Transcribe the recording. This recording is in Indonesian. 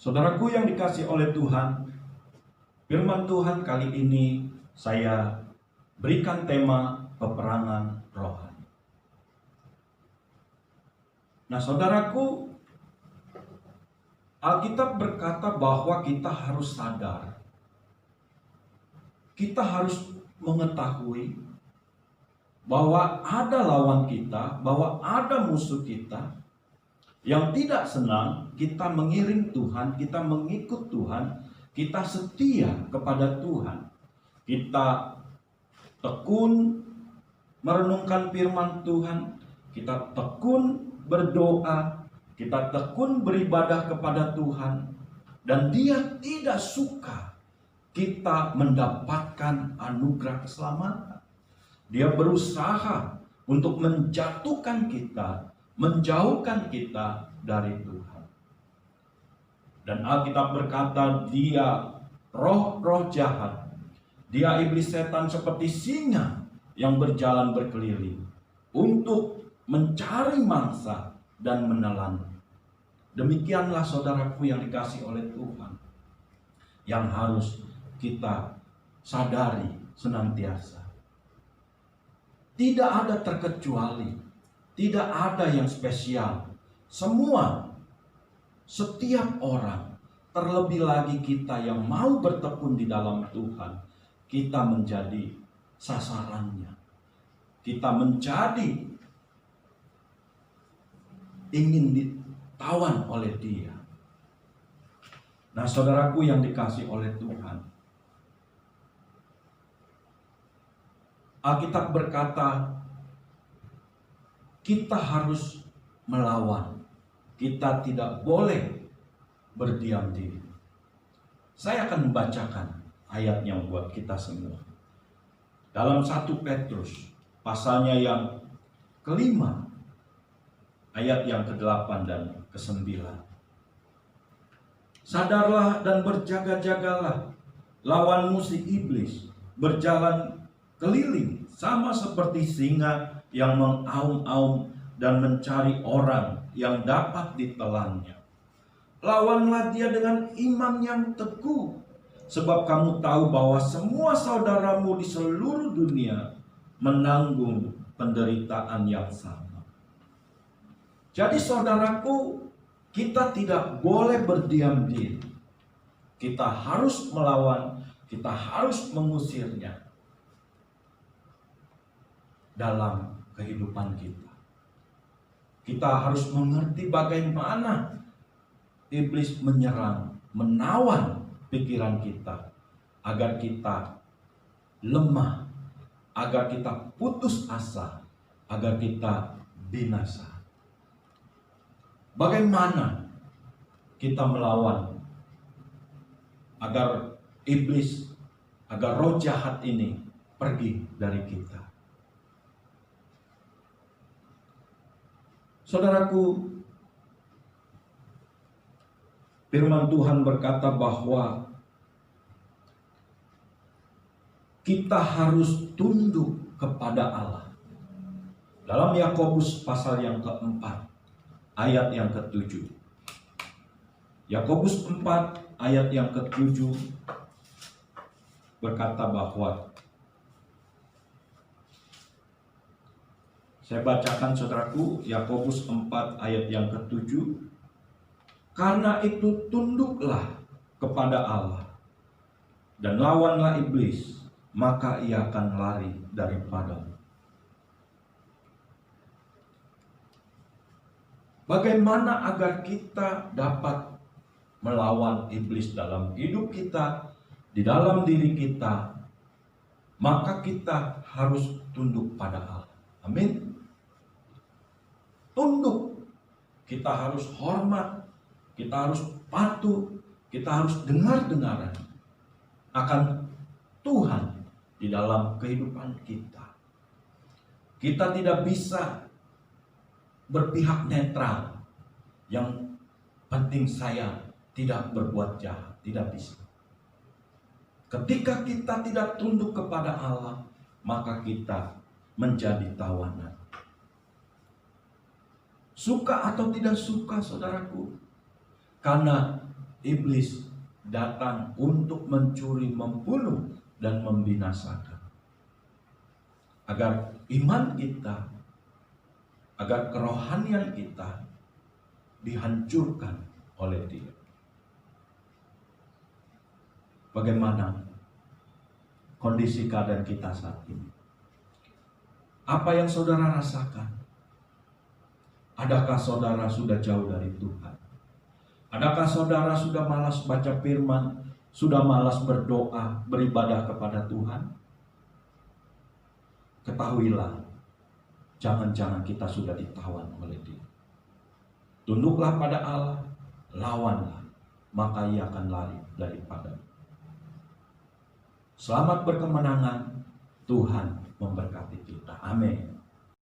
Saudaraku yang dikasih oleh Tuhan, firman Tuhan kali ini saya berikan tema peperangan rohani. Nah, saudaraku, Alkitab berkata bahwa kita harus sadar. Kita harus mengetahui bahwa ada lawan kita, bahwa ada musuh kita yang tidak senang kita mengiring Tuhan, kita mengikut Tuhan, kita setia kepada Tuhan. Kita tekun merenungkan firman Tuhan, kita tekun berdoa, kita tekun beribadah kepada Tuhan, dan Dia tidak suka kita mendapatkan anugerah keselamatan. Dia berusaha untuk menjatuhkan kita, menjauhkan kita dari Tuhan. Dan Alkitab berkata dia roh-roh jahat, dia iblis setan seperti singa yang berjalan berkeliling untuk mencari mangsa dan menelan. Demikianlah saudaraku yang dikasih oleh Tuhan, yang harus kita sadari senantiasa. Tidak ada terkecuali, tidak ada yang spesial. Semua, setiap orang, terlebih lagi kita yang mau bertekun di dalam Tuhan, kita menjadi sasarannya. Kita menjadi ingin ditawan oleh Dia. Nah, saudaraku yang dikasih oleh Tuhan, Alkitab berkata kita harus melawan. Kita tidak boleh berdiam diri. Saya akan membacakan ayatnya buat kita semua. Dalam 1 Petrus pasalnya yang kelima, ayat yang ke-8 dan ke-9. Sadarlah dan berjaga-jagalah, lawanmu si iblis berjalan keliling sama seperti singa yang mengaum-aum dan mencari orang yang dapat ditelannya. Lawanlah dia dengan iman yang teguh, sebab kamu tahu bahwa semua saudaramu di seluruh dunia menanggung penderitaan yang sama. Jadi saudaraku, kita tidak boleh berdiam diri. Kita harus melawan, kita harus mengusirnya dalam kehidupan kita. Kita harus mengerti bagaimana iblis menyerang, menawan pikiran kita agar kita lemah, agar kita putus asa, agar kita binasa. Bagaimana kita melawan agar iblis, agar roh jahat ini pergi dari kita? Saudaraku, firman Tuhan berkata bahwa kita harus tunduk kepada Allah. Dalam Yakobus pasal yang keempat, ayat yang ke-7. Yakobus 4 ayat yang ke-7 berkata bahwa, saya bacakan saudaraku, Yakobus 4 ayat yang ke-7. Karena itu tunduklah kepada Allah dan lawanlah iblis, maka ia akan lari daripadamu. Bagaimana agar kita dapat melawan iblis dalam hidup kita, di dalam diri kita? Maka kita harus tunduk pada Allah. Amin. Tunduk. Kita harus hormat, kita harus patuh, kita harus dengar-dengaran akan Tuhan di dalam kehidupan kita. Kita tidak bisa berpihak netral. Yang penting saya tidak berbuat jahat, tidak bisa. Ketika kita tidak tunduk kepada Allah, maka kita menjadi tawanan. Suka atau tidak suka, saudaraku, karena iblis datang untuk mencuri, membunuh, dan membinasakan. Agar iman kita, agar kerohanian kita dihancurkan oleh dia. Bagaimana kondisi keadaan kita saat ini? Apa yang saudara rasakan? Adakah saudara sudah jauh dari Tuhan? Adakah saudara sudah malas baca firman, sudah malas berdoa, beribadah kepada Tuhan? Ketahuilah, jangan-jangan kita sudah ditawan oleh dia. Tunduklah pada Allah, lawanlah, maka ia akan lari daripadamu. Selamat berkemenangan, Tuhan memberkati kita. Amin.